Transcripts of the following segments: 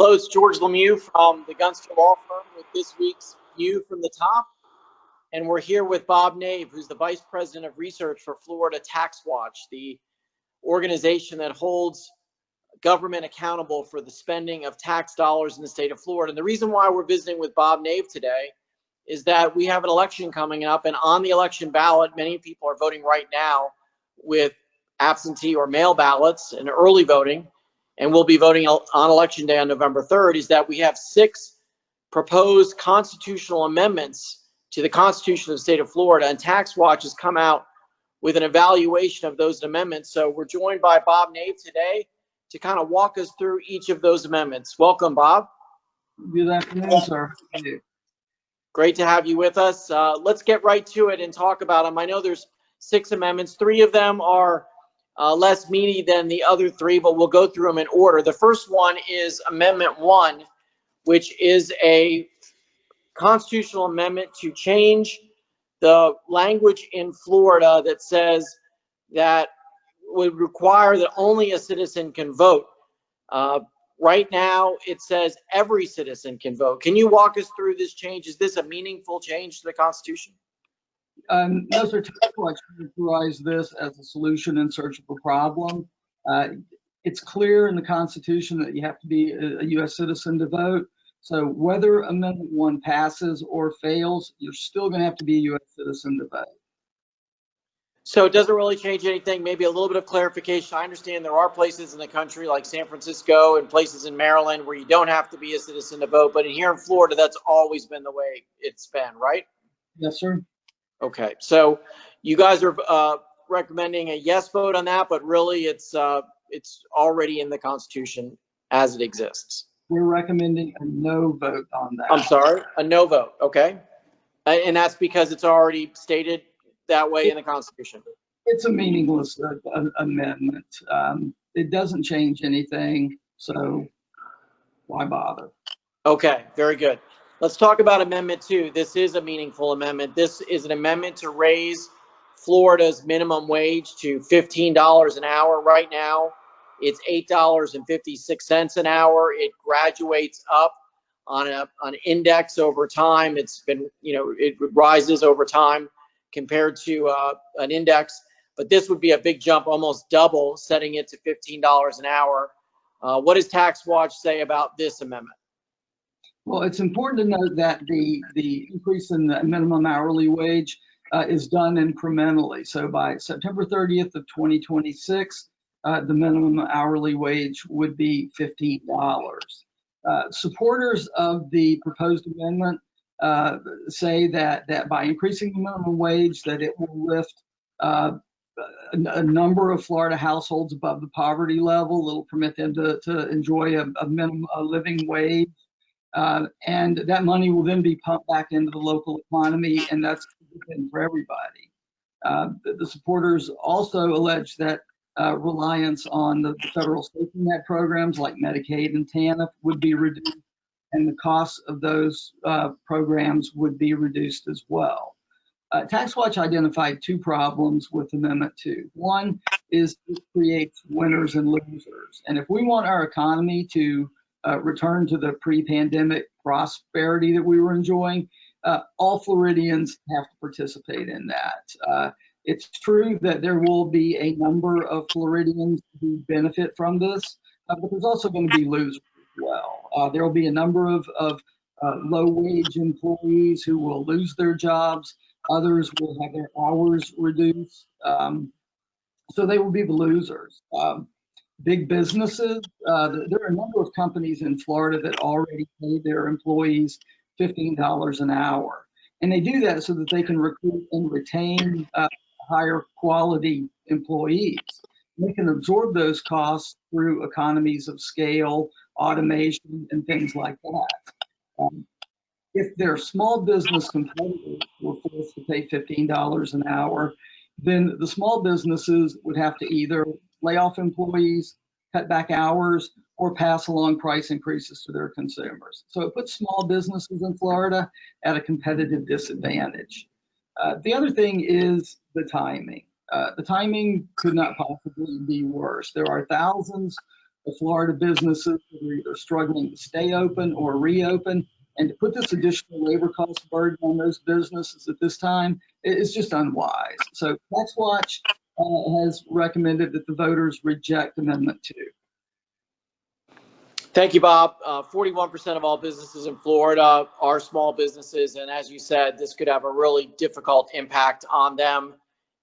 Hello, it's George LeMieux from the Gunster Law Firm with this week's View from the Top. And we're here with Bob Nave, who's the Vice President of Research for Florida TaxWatch, the organization that holds government accountable for the spending of tax dollars in the state of Florida. And the reason why we're visiting with Bob Nave today is that we have an election coming up, and on the election ballot, many people are voting right now with absentee or mail ballots and early voting, and we'll be voting on election day on November 3rd, is that we have 6 proposed constitutional amendments to the Constitution of the state of Florida, and TaxWatch has come out with an evaluation of those amendments. So we're joined by Bob Nave today to kind of walk us through each of those amendments. Welcome, Bob. Good afternoon, sir. Thank you. Great to have you with us. Let's get right to it and talk about them. I know there's 6 amendments. 3 of them are less meaty than the other 3, but we'll go through them in order. The first one is Amendment 1, which is a constitutional amendment to change the language in Florida that says that would require that only a citizen can vote. Right now, it says every citizen can vote. Can you walk us through this change? Is this a meaningful change to the Constitution? No, sir. TaxWatch characterized this as a solution in search of a problem. It's clear in the Constitution that you have to be a U.S. citizen to vote. So whether Amendment 1 passes or fails, you're still going to have to be a U.S. citizen to vote. So it doesn't really change anything. Maybe a little bit of clarification. I understand there are places in the country like San Francisco and places in Maryland where you don't have to be a citizen to vote. But here in Florida, that's always been the way it's been, right? Yes, sir. Okay. So you guys are recommending a yes vote on that, but really it's already in the Constitution as it exists. We're recommending a no vote on that. I'm sorry, a no vote. Okay. And that's because it's already stated that way in the Constitution. It's a meaningless amendment. It doesn't change anything, so why bother? Okay, very good. Let's talk about Amendment 2. This is a meaningful amendment. This is an amendment to raise Florida's minimum wage to $15 an hour. Right now, it's $8.56 an hour. It graduates up on an index over time. It's been, it rises over time compared to an index, but this would be a big jump, almost double, setting it to $15 an hour. What does TaxWatch say about this amendment? Well, it's important to note that the increase in the minimum hourly wage is done incrementally. So by September 30th of 2026, the minimum hourly wage would be $15. Supporters of the proposed amendment say that by increasing the minimum wage, that it will lift a number of Florida households above the poverty level. It'll permit them to enjoy a minimum living wage, and that money will then be pumped back into the local economy, and that's good for everybody. The supporters also allege that reliance on the federal safety net programs like Medicaid and TANF would be reduced, and the costs of those programs would be reduced as well. TaxWatch identified 2 problems with Amendment 2. One is it creates winners and losers. And if we want our economy to return to the pre-pandemic prosperity that we were enjoying, all Floridians have to participate in that. It's true that there will be a number of Floridians who benefit from this, but there's also going to be losers as well. There will be a number of low-wage employees who will lose their jobs. Others will have their hours reduced. So they will be the losers. Big businesses, there are a number of companies in Florida that already pay their employees $15 an hour. And they do that so that they can recruit and retain higher quality employees. They can absorb those costs through economies of scale, automation, and things like that. If their small business competitors were forced to pay $15 an hour, then the small businesses would have to either lay off employees, cut back hours, or pass along price increases to their consumers. So it puts small businesses in Florida at a competitive disadvantage. The other thing is the timing. The timing could not possibly be worse. There are thousands the Florida businesses that are either struggling to stay open or reopen. And to put this additional labor cost burden on those businesses at this time is just unwise. So TaxWatch has recommended that the voters reject Amendment 2. Thank you, Bob. 41% of all businesses in Florida are small businesses. And as you said, this could have a really difficult impact on them.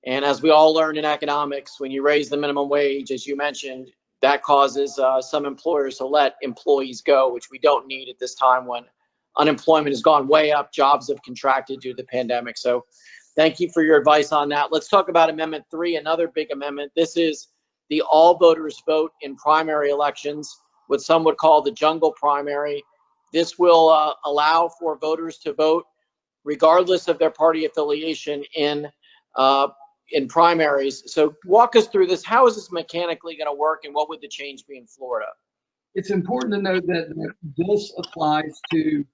And as we all learned in economics, when you raise the minimum wage, as you mentioned, that causes some employers to let employees go, which we don't need at this time when unemployment has gone way up, jobs have contracted due to the pandemic. So thank you for your advice on that. Let's talk about Amendment 3, another big amendment. This is the all voters vote in primary elections, what some would call the jungle primary. This will allow for voters to vote regardless of their party affiliation in primaries. So walk us through this. How is this mechanically going to work, and what would the change be in Florida? It's important to note that this applies to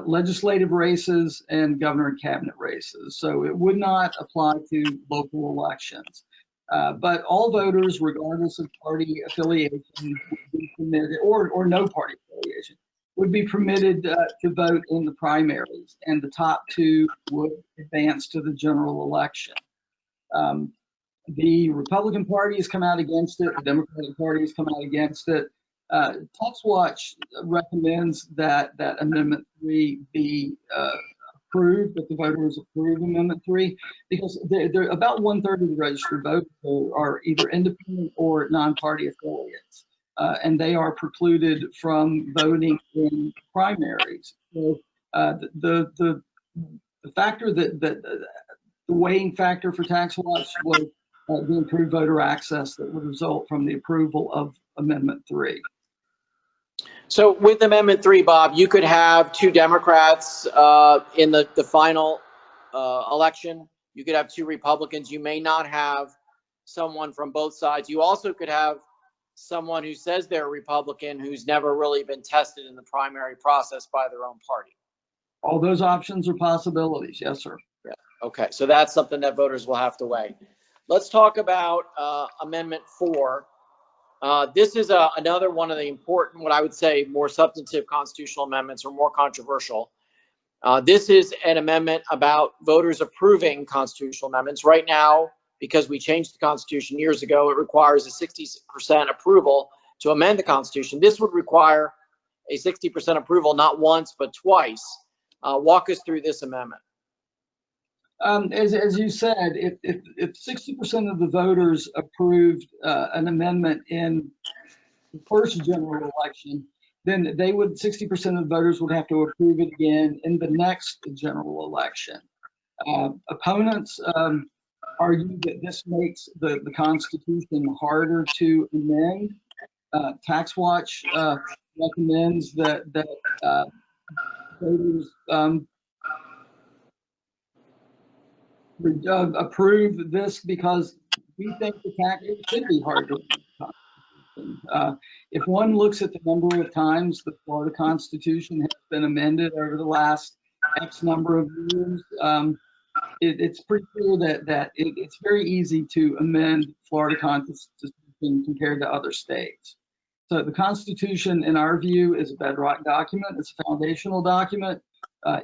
legislative races and governor and cabinet races. So it would not apply to local elections. But all voters, regardless of party affiliation, would be permitted, or no party affiliation, would be permitted to vote in the primaries, and the top two would advance to the general election. The Republican Party has come out against it. The Democratic Party has come out against it. TaxWatch recommends that Amendment 3 be approved, that the voters approve Amendment 3, because they're about 1/3 of the registered voters are either independent or non-party affiliates, and they are precluded from voting in primaries. So the factor the weighing factor for TaxWatch was the improved voter access that would result from the approval of Amendment 3. So with Amendment 3, Bob, you could have two Democrats in the final election. You could have two Republicans. You may not have someone from both sides. You also could have someone who says they're a Republican who's never really been tested in the primary process by their own party. All those options are possibilities. Yes, sir. Yeah. Okay, so that's something that voters will have to weigh. Let's talk about Amendment 4. This is another one of the important, what I would say, more substantive constitutional amendments, or more controversial. This is an amendment about voters approving constitutional amendments. Right now, because we changed the Constitution years ago, it requires a 60% approval to amend the Constitution. This would require a 60% approval, not once, but twice. Walk us through this amendment. As you said, if 60% of the voters approved an amendment in the first general election, then 60% of the voters would have to approve it again in the next general election. Opponents argue that this makes the Constitution harder to amend. TaxWatch recommends that voters approve this because we think it should be hard to amend the Constitution. If one looks at the number of times the Florida Constitution has been amended over the last X number of years, it's pretty clear that it's very easy to amend Florida Constitution compared to other states. So the Constitution, in our view, is a bedrock document. It's a foundational document.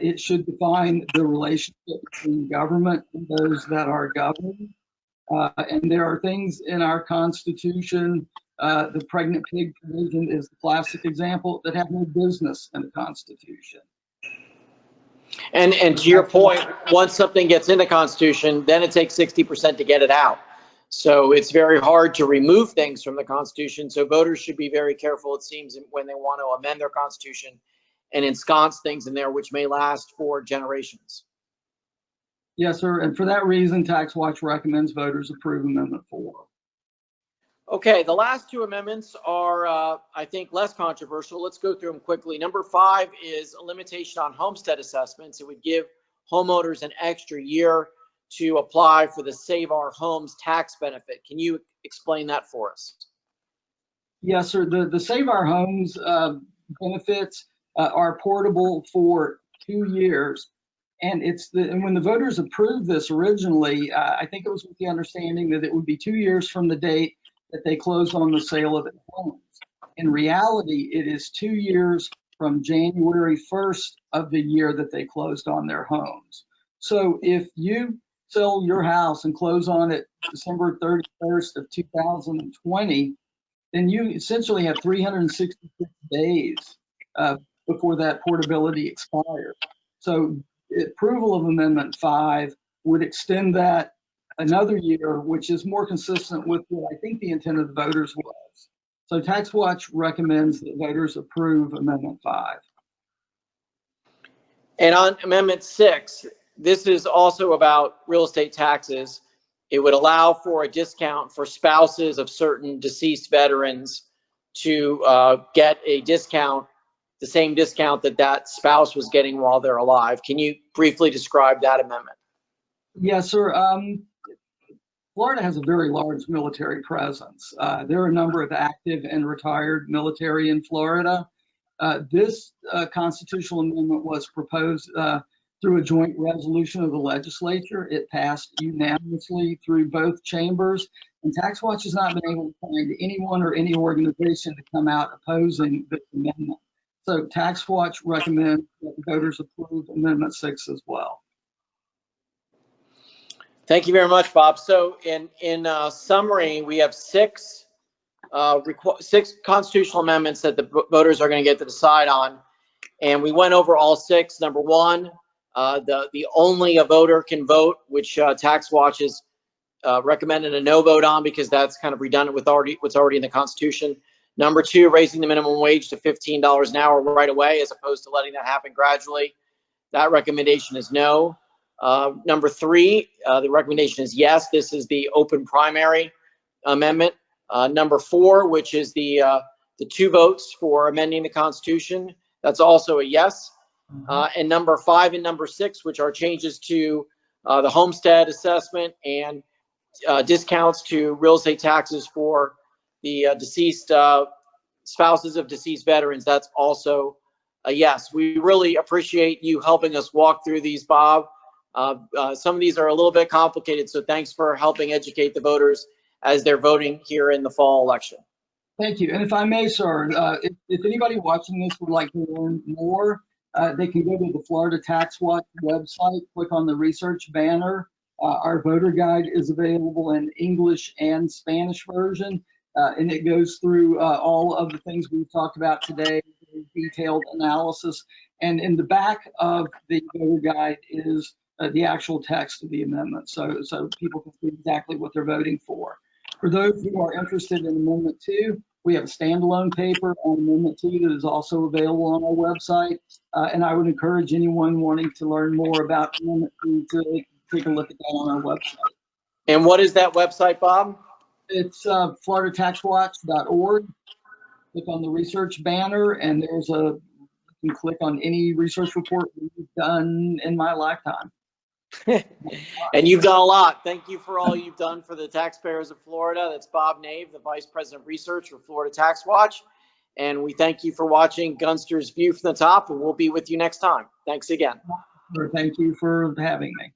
It should define the relationship between government and those that are governed. And there are things in our Constitution, the pregnant pig provision is the classic example, that have no business in the Constitution. And to your point, once something gets in the Constitution, then it takes 60% to get it out. So it's very hard to remove things from the Constitution. So voters should be very careful, it seems, when they want to amend their Constitution and ensconce things in there which may last for generations. Yes, sir. And for that reason, TaxWatch recommends voters approve Amendment 4. Okay, the last two amendments are, I think, less controversial. Let's go through them quickly. Number 5 is a limitation on homestead assessments. It would give homeowners an extra year to apply for the Save Our Homes tax benefit. Can you explain that for us? Yes, sir. The Save Our Homes benefits are portable for 2 years. And when the voters approved this originally, I think it was with the understanding that it would be 2 years from the date that they closed on the sale of their homes. In reality, it is 2 years from January 1st of the year that they closed on their homes. So if you sell your house and close on it December 31st of 2020, then you essentially have 366 days before that portability expires. So approval of Amendment 5 would extend that another year, which is more consistent with what I think the intent of the voters was. So TaxWatch recommends that voters approve Amendment 5. And on Amendment 6, this is also about real estate taxes. It would allow for a discount for spouses of certain deceased veterans to get a discount, the same discount that that spouse was getting while they're alive. Can you briefly describe that amendment? Yes, sir. Florida has a very large military presence. There are a number of active and retired military in Florida. This constitutional amendment was proposed through a joint resolution of the legislature. It passed unanimously through both chambers, and TaxWatch has not been able to find anyone or any organization to come out opposing this amendment. So TaxWatch recommends that the voters approve Amendment 6 as well. Thank you very much, Bob. So in summary, we have six constitutional amendments that the voters are going to get to decide on. And we went over all six. Number one, the only a voter can vote, which TaxWatch has recommended a no vote on because that's kind of redundant with what's already in the Constitution. Number two, raising the minimum wage to $15 an hour right away, as opposed to letting that happen gradually. That recommendation is no. Number three, the recommendation is yes. This is the open primary amendment. Number four, which is the 2 votes for amending the Constitution, that's also a yes. And number 5 and number 6, which are changes to the homestead assessment and discounts to real estate taxes for the deceased spouses of deceased veterans, that's also a yes. We really appreciate you helping us walk through these, Bob. Some of these are a little bit complicated, so thanks for helping educate the voters as they're voting here in the fall election. Thank you. And if I may, sir, if anybody watching this would like to learn more, they can go to the Florida TaxWatch website, click on the research banner. Our voter guide is available in English and Spanish version, and it goes through all of the things we've talked about today, detailed analysis. And in the back of the voter guide is the actual text of the amendment, so people can see exactly what they're voting for. For those who are interested in Amendment 2, we have a standalone paper on Amendment 2 that is also available on our website, and I would encourage anyone wanting to learn more about Amendment 2 to take a look at that on our website. And what is that website, Bob? It's FloridaTaxWatch.org. Click on the research banner, and you can click on any research report we've done in my lifetime. And you've done a lot. Thank you for all you've done for the taxpayers of Florida. That's Bob Nave, the Vice President of Research for Florida TaxWatch. And we thank you for watching Gunster's View from the Top, and we'll be with you next time. Thanks again. Thank you for having me.